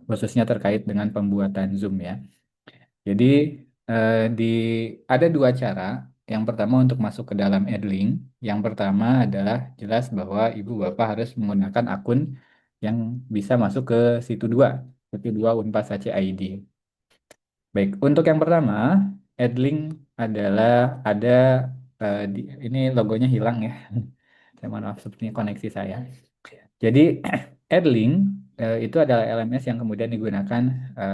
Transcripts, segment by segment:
khususnya terkait dengan pembuatan Zoom ya. Jadi eh, di ada dua cara. Yang pertama untuk masuk ke dalam AdLink. Yang pertama adalah jelas bahwa ibu bapak harus menggunakan akun yang bisa masuk ke situ dua Unpas HCID. Baik, untuk yang pertama, AdLink adalah ada ini logonya hilang ya. Saya mohon maaf sepertinya koneksi saya. Jadi AdLink itu adalah LMS yang kemudian digunakan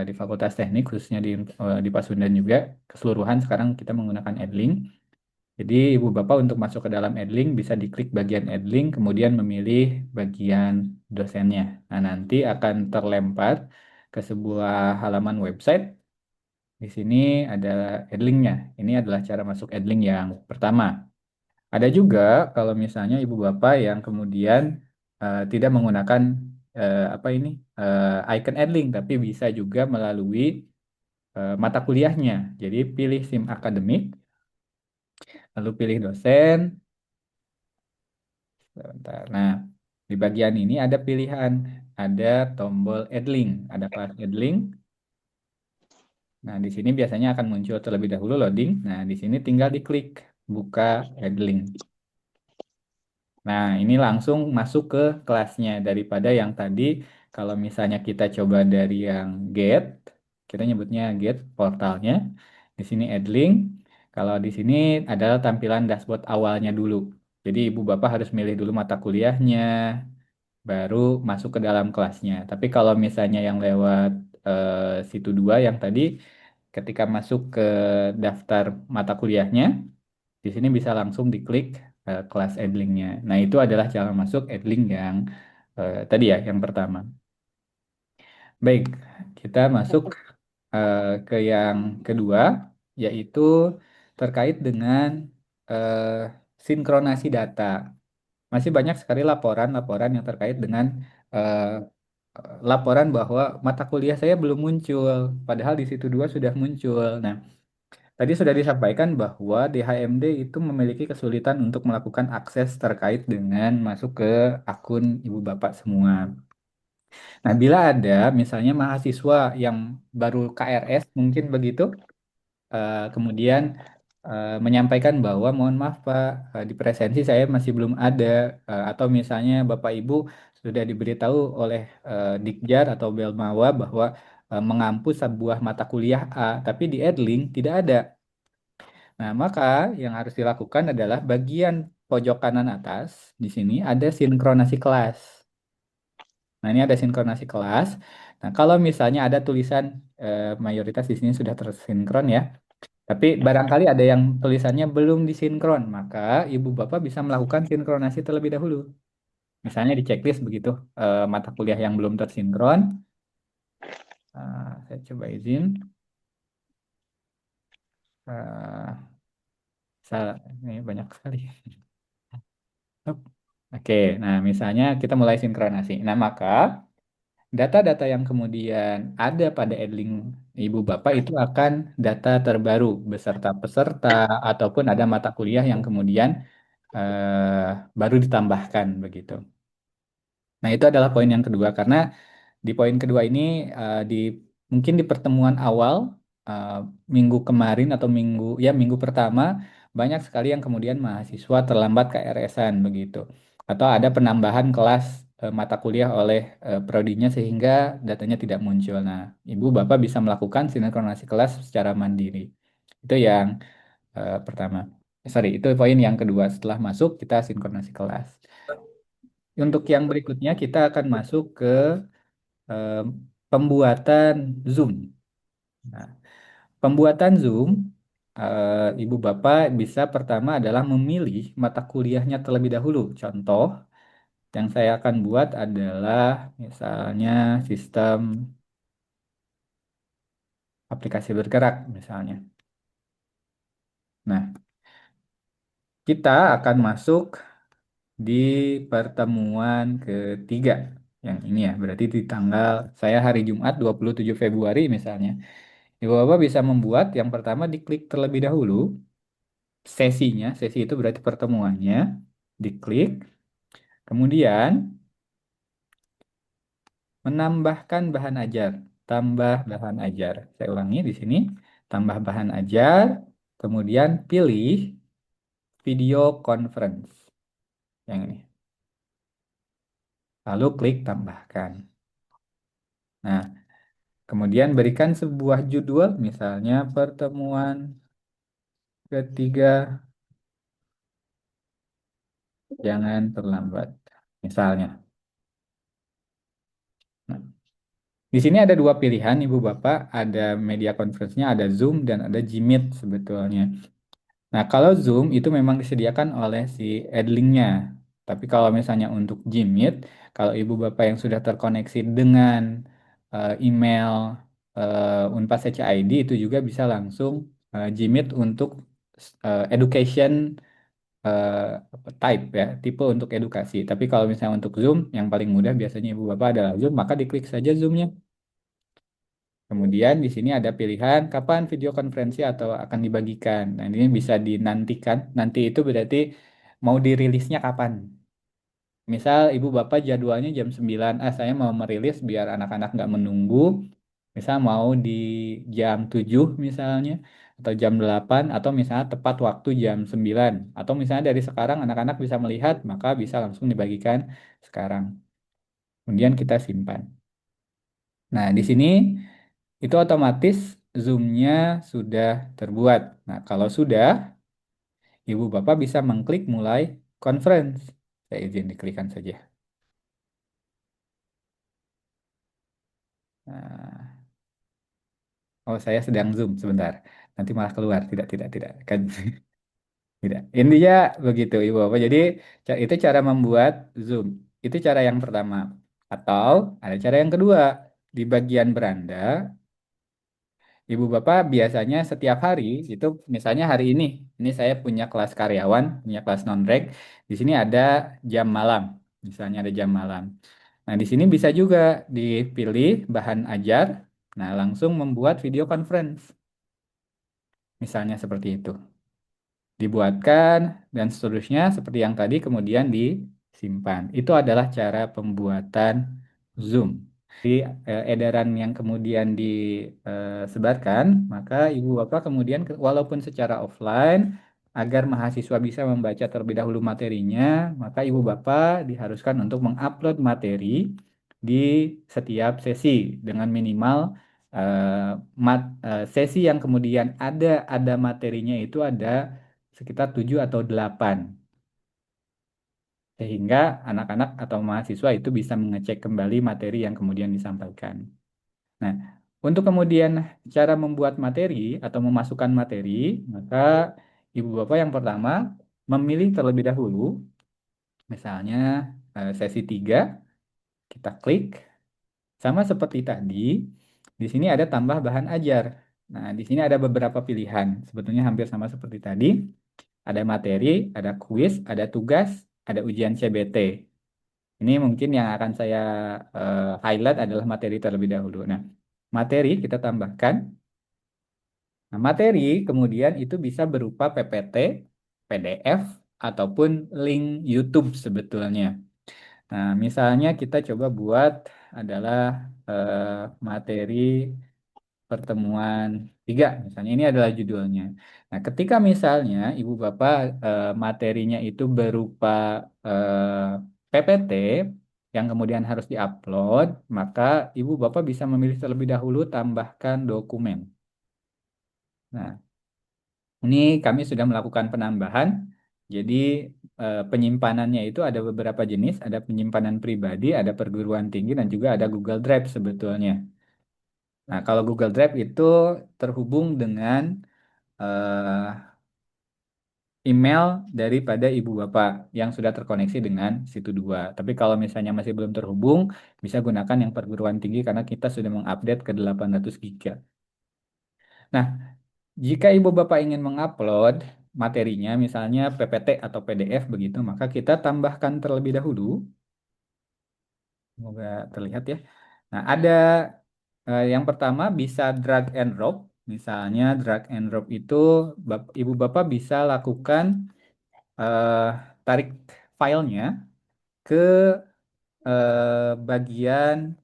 di Fakultas Teknik khususnya di Pasundan juga keseluruhan sekarang kita menggunakan AdLink. Jadi ibu bapak untuk masuk ke dalam AdLink bisa diklik bagian AdLink kemudian memilih bagian dosennya. Nah, nanti akan terlempar ke sebuah halaman website. Di sini ada AdLink-nya. Ini adalah cara masuk AdLink yang pertama. Ada juga kalau misalnya ibu bapak yang kemudian tidak menggunakan apa ini icon AdLink, tapi bisa juga melalui mata kuliahnya. Jadi pilih SIM akademik, lalu pilih dosen. Sebentar. Nah, di bagian ini ada pilihan, ada tombol AdLink, ada kelas AdLink. Nah, di sini biasanya akan muncul terlebih dahulu loading. Nah, di sini tinggal diklik buka AdLink. Nah, ini langsung masuk ke kelasnya daripada yang tadi kalau misalnya kita coba dari yang get, kita nyebutnya get portalnya. Di sini add link. Kalau di sini adalah tampilan dashboard awalnya dulu. Jadi ibu bapak harus milih dulu mata kuliahnya, baru masuk ke dalam kelasnya. Tapi kalau misalnya yang lewat situ dua yang tadi, ketika masuk ke daftar mata kuliahnya, di sini bisa langsung diklik kelas Edlink-nya. Nah, itu adalah cara masuk Edlink yang tadi ya, yang pertama. Baik, kita masuk ke yang kedua, yaitu terkait dengan eh, sinkronasi data. Masih banyak sekali laporan-laporan yang terkait dengan eh, laporan bahwa mata kuliah saya belum muncul, padahal di situ dua sudah muncul. Nah, tadi sudah disampaikan bahwa DHMD itu memiliki kesulitan untuk melakukan akses terkait dengan masuk ke akun ibu bapak semua. Nah, bila ada misalnya mahasiswa yang baru KRS mungkin begitu, kemudian menyampaikan bahwa mohon maaf Pak, di presensi saya masih belum ada, atau misalnya Bapak Ibu sudah diberitahu oleh Dikjar atau Belmawa bahwa menghapus sebuah mata kuliah A, tapi di Edlink tidak ada. Nah, maka yang harus dilakukan adalah bagian pojok kanan atas. Di sini ada sinkronasi kelas. Nah, ini ada sinkronasi kelas. Nah, kalau misalnya ada tulisan mayoritas di sini sudah tersinkron ya. Tapi barangkali ada yang tulisannya belum disinkron, maka ibu bapak bisa melakukan sinkronasi terlebih dahulu. Misalnya di checklist begitu, mata kuliah yang belum tersinkron. Saya coba izin. Eh, ini banyak sekali. Hup. Oke, nah misalnya kita mulai sinkronasi. Nah, maka data-data yang kemudian ada pada Edlink Ibu Bapak itu akan data terbaru beserta peserta ataupun ada mata kuliah yang kemudian baru ditambahkan begitu. Nah, itu adalah poin yang kedua karena di poin kedua ini di mungkin di pertemuan awal eh, minggu kemarin atau minggu pertama banyak sekali yang kemudian mahasiswa terlambat KRS-an begitu atau ada penambahan kelas mata kuliah oleh prodinya sehingga datanya tidak muncul. Nah, Ibu Bapak bisa melakukan sinkronasi kelas secara mandiri. Itu yang pertama. Sorry, itu poin yang kedua. Setelah masuk kita sinkronasi kelas. Untuk yang berikutnya kita akan masuk ke eh, pembuatan Zoom. Nah, pembuatan Zoom, Ibu Bapak bisa pertama adalah memilih mata kuliahnya terlebih dahulu. Contoh yang saya akan buat adalah misalnya sistem aplikasi bergerak misalnya. Nah, kita akan masuk di pertemuan ketiga. Yang ini ya, berarti di tanggal saya hari Jumat 27 Februari misalnya. Ibu Bapak bisa membuat yang pertama diklik terlebih dahulu sesinya, sesi itu berarti pertemuannya, diklik, kemudian menambahkan bahan ajar, tambah bahan ajar. Saya ulangi di sini, tambah bahan ajar, kemudian pilih video conference yang ini. Lalu klik tambahkan. Nah, kemudian berikan sebuah judul, misalnya pertemuan ketiga, jangan terlambat. Misalnya. Nah, di sini ada dua pilihan, Ibu Bapak. Ada media conference-nya, ada Zoom dan ada Gmeet sebetulnya. Nah, kalau Zoom itu memang disediakan oleh si Edlink-nya. Tapi kalau misalnya untuk Gmeet, kalau Ibu Bapak yang sudah terkoneksi dengan email Unpad CCID itu juga bisa langsung Gmeet untuk education type ya, tipe untuk edukasi. Tapi kalau misalnya untuk Zoom, yang paling mudah biasanya Ibu Bapak adalah Zoom, maka diklik saja Zoom-nya. Kemudian di sini ada pilihan kapan video konferensi atau akan dibagikan. Nah, ini bisa dinantikan. Nanti itu berarti mau dirilisnya kapan. Misal ibu bapak jadwalnya jam 9, saya mau merilis biar anak-anak nggak menunggu. Misal mau di jam 7 misalnya, atau jam 8, atau misalnya tepat waktu jam 9. Atau misalnya dari sekarang anak-anak bisa melihat, maka bisa langsung dibagikan sekarang. Kemudian kita simpan. Nah, di sini itu otomatis Zoom-nya sudah terbuat. Nah, kalau sudah, Ibu Bapak bisa mengklik mulai conference. Saya izin diklikkan saja. Nah, oh, saya sedang Zoom sebentar. Nanti malah keluar. Tidak, tidak, tidak. Kan, tidak. Intinya begitu, Ibu Bapak. Jadi, itu cara membuat Zoom. Itu cara yang pertama. Atau ada cara yang kedua. Di bagian beranda, Ibu Bapak biasanya setiap hari itu misalnya hari ini saya punya kelas karyawan, punya kelas non-reg. Di sini ada jam malam, misalnya ada jam malam. Nah, di sini bisa juga dipilih bahan ajar. Nah, langsung membuat video conference, misalnya seperti itu. Dibuatkan dan seterusnya seperti yang tadi kemudian disimpan. Itu adalah cara pembuatan Zoom. Edaran yang kemudian disebarkan, maka Ibu Bapak kemudian walaupun secara offline agar mahasiswa bisa membaca terlebih dahulu materinya, maka Ibu Bapak diharuskan untuk mengupload materi di setiap sesi dengan minimal sesi yang kemudian ada materinya itu ada sekitar 7 atau 8 sehingga anak-anak atau mahasiswa itu bisa mengecek kembali materi yang kemudian disampaikan. Nah, untuk kemudian cara membuat materi atau memasukkan materi, maka Ibu Bapak yang pertama memilih terlebih dahulu, misalnya sesi 3, kita klik, sama seperti tadi, di sini ada tambah bahan ajar. Nah, di sini ada beberapa pilihan, sebetulnya hampir sama seperti tadi, ada materi, ada kuis, ada tugas, ada ujian CBT. Ini mungkin yang akan saya highlight adalah materi terlebih dahulu. Nah, materi kita tambahkan. Nah, materi kemudian itu bisa berupa PPT, PDF, ataupun link YouTube sebetulnya. Nah, misalnya kita coba buat adalah materi pertemuan tiga, misalnya ini adalah judulnya. Nah, ketika misalnya Ibu Bapak materinya itu berupa PPT yang kemudian harus diupload, maka Ibu Bapak bisa memilih terlebih dahulu tambahkan dokumen. Nah, ini kami sudah melakukan penambahan. Jadi penyimpanannya itu ada beberapa jenis, ada penyimpanan pribadi, ada perguruan tinggi, dan juga ada Google Drive sebetulnya. Nah, kalau Google Drive itu terhubung dengan eh, email daripada ibu bapak yang sudah terkoneksi dengan situ dua. Tapi kalau misalnya masih belum terhubung, bisa gunakan yang perguruan tinggi karena kita sudah mengupdate ke 800 giga. Nah, jika ibu bapak ingin mengupload materinya, misalnya PPT atau PDF begitu, maka kita tambahkan terlebih dahulu. Semoga terlihat ya. Nah, ada yang pertama bisa drag and drop. Misalnya drag and drop itu ibu bapak bisa lakukan eh, tarik filenya ke bagian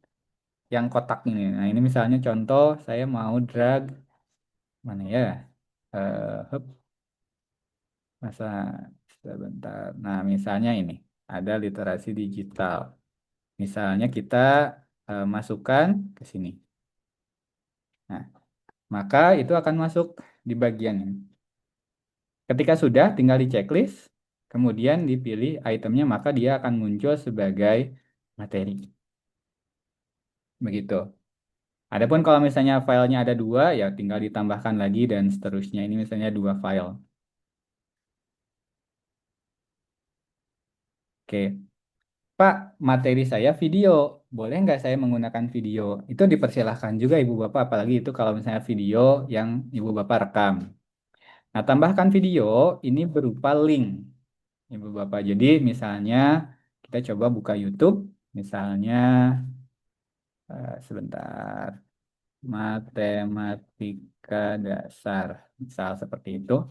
yang kotak ini. Nah, ini misalnya contoh saya mau drag mana ya? Hup, masa sebentar. Nah, misalnya ini ada literasi digital. Misalnya kita masukkan ke sini. Nah, maka itu akan masuk di bagian ini. Ketika sudah, tinggal di checklist, kemudian dipilih itemnya, maka dia akan muncul sebagai materi. Begitu. Adapun kalau misalnya filenya ada dua, ya tinggal ditambahkan lagi dan seterusnya. Ini misalnya dua file. Oke, Pak, materi saya video. Boleh nggak saya menggunakan video? Itu dipersilahkan juga Ibu Bapak, apalagi itu kalau misalnya video yang Ibu Bapak rekam. Nah, tambahkan video ini berupa link, Ibu Bapak. Jadi misalnya kita coba buka YouTube, misalnya sebentar, matematika dasar, misal seperti itu.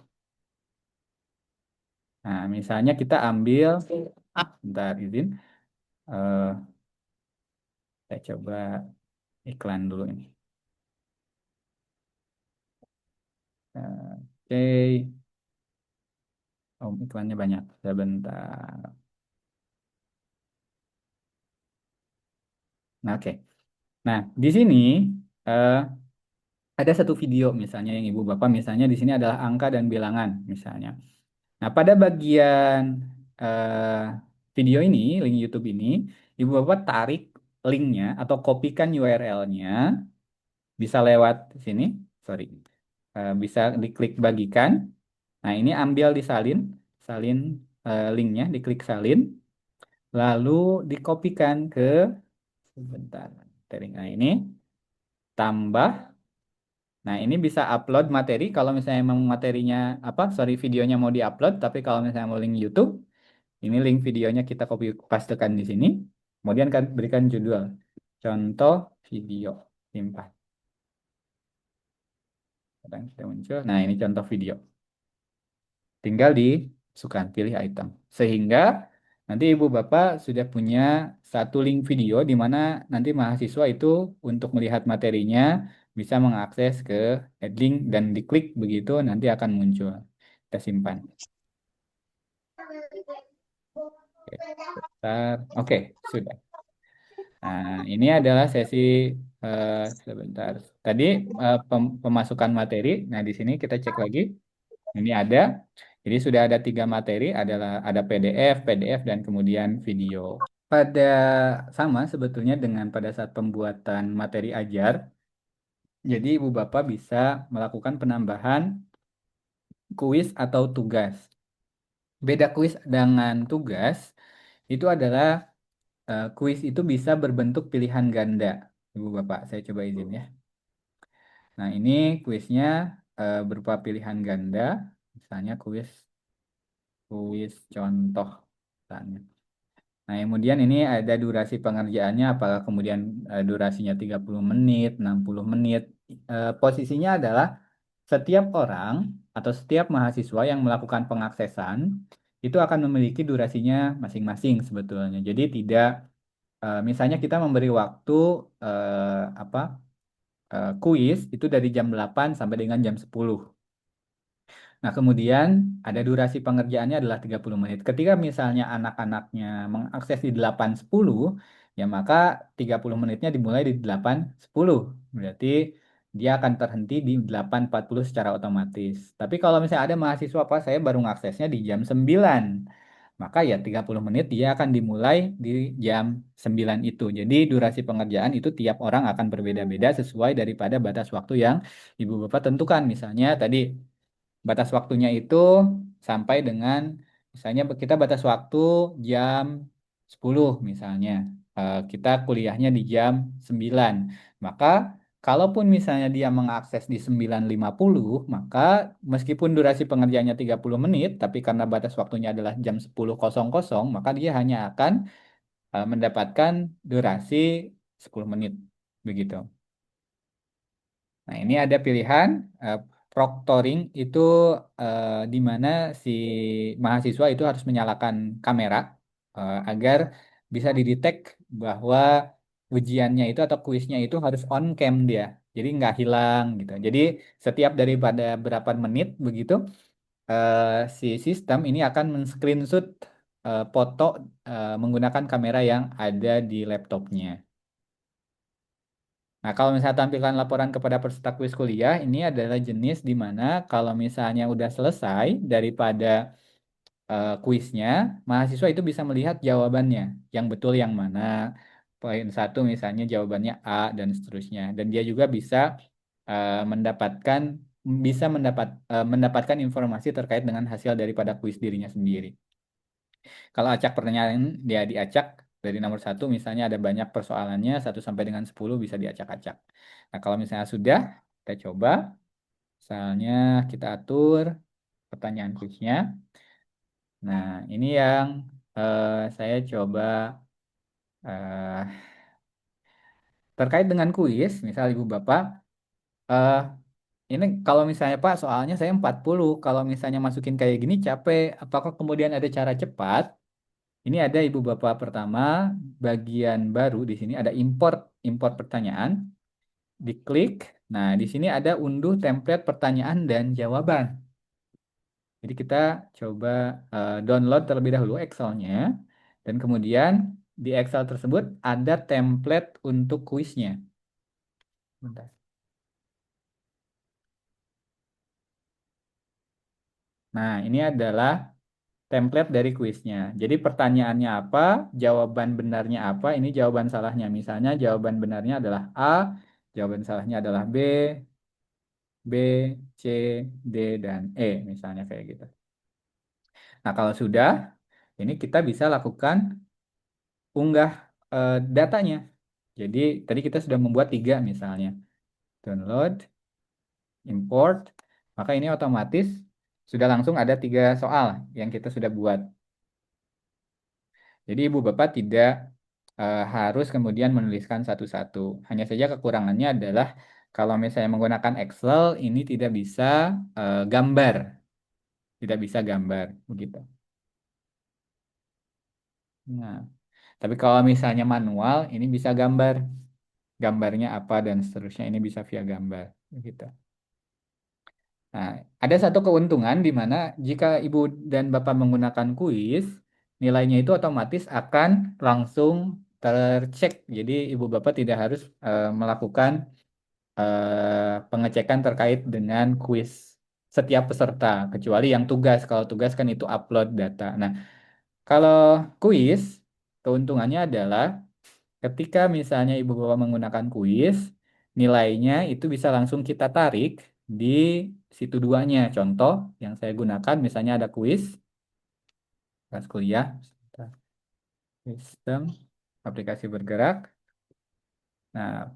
Nah, misalnya kita ambil, bentar izin, eh, saya coba iklan dulu ini. Oke, oh iklannya banyak. Sebentar. Nah, oke. Nah, di sini eh, ada satu video misalnya yang Ibu Bapak misalnya di sini adalah angka dan bilangan misalnya. Nah, pada bagian eh, video ini, link YouTube ini, Ibu Bapak tarik linknya atau kopikan URL-nya, bisa lewat sini, sorry, bisa diklik bagikan. Nah, ini ambil disalin, salin linknya, diklik salin, lalu dikopikan ke, sebentar, nah ini, tambah. Nah, ini bisa upload materi kalau misalnya memang materinya apa, sorry, videonya mau diupload, tapi kalau misalnya mau link YouTube, ini link videonya kita copy pastekan di sini. Kemudian kan berikan judul contoh video simpan. Kadang kita muncul. Nah, ini contoh video. Tinggal dimasukkan, pilih item. Sehingga nanti Ibu Bapak sudah punya satu link video di mana nanti mahasiswa itu untuk melihat materinya bisa mengakses ke head link dan diklik begitu nanti akan muncul. Kita simpan. Oke, bentar. Oke, sudah. Nah, ini adalah sesi eh, sebentar. Tadi pemasukan materi. Nah, di sini kita cek lagi. Ini ada. Jadi sudah ada tiga materi, adalah ada PDF, dan kemudian video. Pada sama sebetulnya dengan pada saat pembuatan materi ajar. Jadi Ibu Bapak bisa melakukan penambahan kuis atau tugas. Beda kuis dengan tugas itu adalah kuis itu bisa berbentuk pilihan ganda. Ibu Bapak, saya coba izin ya. Nah, ini kuisnya berupa pilihan ganda. Misalnya kuis kuis contoh. Misalnya. Nah, kemudian ini ada durasi pengerjaannya, apakah kemudian durasinya 30 menit, 60 menit. Posisinya adalah setiap orang atau setiap mahasiswa yang melakukan pengaksesan itu akan memiliki durasinya masing-masing sebetulnya. Jadi tidak, misalnya kita memberi waktu apa kuis itu dari jam 8 sampai dengan jam 10. Nah, kemudian ada durasi pengerjaannya adalah 30 menit. Ketika misalnya anak-anaknya mengakses di 8.10, ya maka 30 menitnya dimulai di 8.10. Berarti dia akan terhenti di 8.40 secara otomatis. Tapi kalau misalnya ada mahasiswa apa, saya baru mengaksesnya di jam 9. Maka ya 30 menit dia akan dimulai di jam 9 itu. Jadi durasi pengerjaan itu tiap orang akan berbeda-beda sesuai daripada batas waktu yang Ibu Bapak tentukan. Misalnya tadi batas waktunya itu sampai dengan misalnya kita batas waktu jam 10 misalnya. Kita kuliahnya di jam 9. Maka kalaupun misalnya dia mengakses di 9.50, maka meskipun durasi pengerjaannya 30 menit, tapi karena batas waktunya adalah jam 10.00, maka dia hanya akan mendapatkan durasi 10 menit. Begitu. Nah, ini ada pilihan proctoring itu di mana si mahasiswa itu harus menyalakan kamera agar bisa didetek bahwa ujiannya itu atau kuisnya itu harus on cam dia. Jadi nggak hilang gitu. Jadi setiap daripada berapa menit begitu eh, si sistem ini akan men-screenshot foto menggunakan kamera yang ada di laptopnya. Nah, kalau misalnya tampilkan laporan kepada peserta kuis kuliah, ini adalah jenis di mana kalau misalnya udah selesai daripada kuisnya, mahasiswa itu bisa melihat jawabannya, yang betul yang mana. Poin satu misalnya jawabannya A dan seterusnya. Dan dia juga bisa mendapatkan mendapatkan informasi terkait dengan hasil daripada kuis dirinya sendiri. Kalau acak pertanyaan dia diacak dari nomor satu, misalnya ada banyak persoalannya 1 sampai dengan 10 bisa diacak-acak. Nah, kalau misalnya sudah, kita coba. Misalnya kita atur pertanyaan kuisnya. Nah, ini yang saya coba eh, terkait dengan kuis, misal Ibu Bapak, eh, ini kalau misalnya Pak, soalnya saya 40, kalau misalnya masukin kayak gini capek, apakah kemudian ada cara cepat? Ini ada Ibu Bapak pertama, bagian baru di sini ada import import pertanyaan, diklik. Nah, di sini ada unduh template pertanyaan dan jawaban. Jadi kita coba download terlebih dahulu Excel-nya, dan kemudian di Excel tersebut ada template untuk kuisnya. Bentar. Nah, ini adalah template dari kuisnya. Jadi pertanyaannya apa, jawaban benarnya apa, ini jawaban salahnya. Misalnya jawaban benarnya adalah A, jawaban salahnya adalah B, B, C, D, dan E, misalnya kayak gitu. Nah, kalau sudah, ini kita bisa lakukan unggah datanya. Jadi tadi kita sudah membuat tiga misalnya. Download, import, maka ini otomatis sudah langsung ada 3 soal yang kita sudah buat. Jadi Ibu Bapak tidak harus kemudian menuliskan satu-satu. Hanya saja kekurangannya adalah kalau misalnya menggunakan Excel ini tidak bisa gambar, tidak bisa gambar begitu. Nah, tapi kalau misalnya manual ini bisa gambar, gambarnya apa dan seterusnya ini bisa via gambar begitu. Nah, ada satu keuntungan di mana jika Ibu dan Bapak menggunakan kuis, nilainya itu otomatis akan langsung tercek. Jadi Ibu Bapak tidak harus melakukan pengecekan terkait dengan kuis setiap peserta, kecuali yang tugas. Kalau tugas kan itu upload data. Nah, kalau kuis, keuntungannya adalah ketika misalnya Ibu Bapak menggunakan kuis, nilainya itu bisa langsung kita tarik di situ duanya. Contoh yang saya gunakan misalnya ada kuis, kelas kuliah, sistem, aplikasi bergerak. Nah,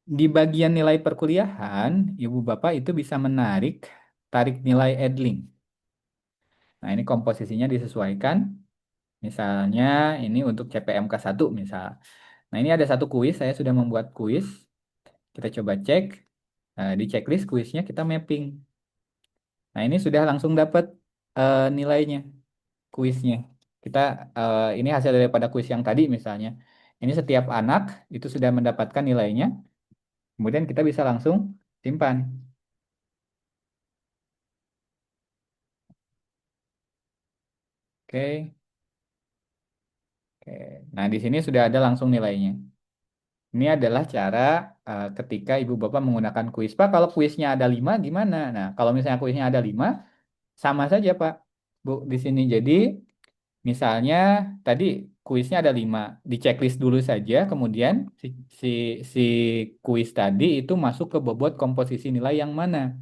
di bagian nilai perkuliahan, Ibu Bapak itu bisa menarik tarik nilai Edling. Nah, ini komposisinya disesuaikan. Misalnya ini untuk CPMK 1 misal. Nah, ini ada satu kuis, saya sudah membuat kuis. Kita coba cek. Di checklist kuisnya kita mapping. Nah, ini sudah langsung dapat nilainya, kuisnya. Kita ini hasil daripada kuis yang tadi misalnya. Ini setiap anak itu sudah mendapatkan nilainya. Kemudian kita bisa langsung simpan. Oke. Oke. Nah, di sini sudah ada langsung nilainya. Ini adalah cara ketika Ibu Bapak menggunakan kuis. Pak, kalau kuisnya ada 5 gimana? Nah, kalau misalnya kuisnya ada 5 sama saja Pak, Bu, di sini. Jadi, misalnya tadi kuisnya ada 5 di checklist dulu saja, kemudian si, si kuis tadi itu masuk ke bobot komposisi nilai yang mana.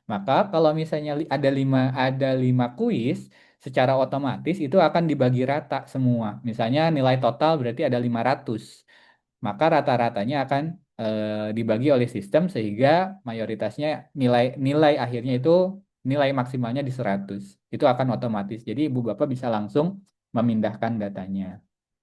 Maka kalau misalnya ada lima kuis, secara otomatis itu akan dibagi rata semua. Misalnya nilai total berarti ada 500. Maka rata-ratanya akan dibagi oleh sistem sehingga mayoritasnya nilai nilai akhirnya itu nilai maksimalnya di 100. Itu akan otomatis. Jadi Ibu Bapak bisa langsung memindahkan datanya.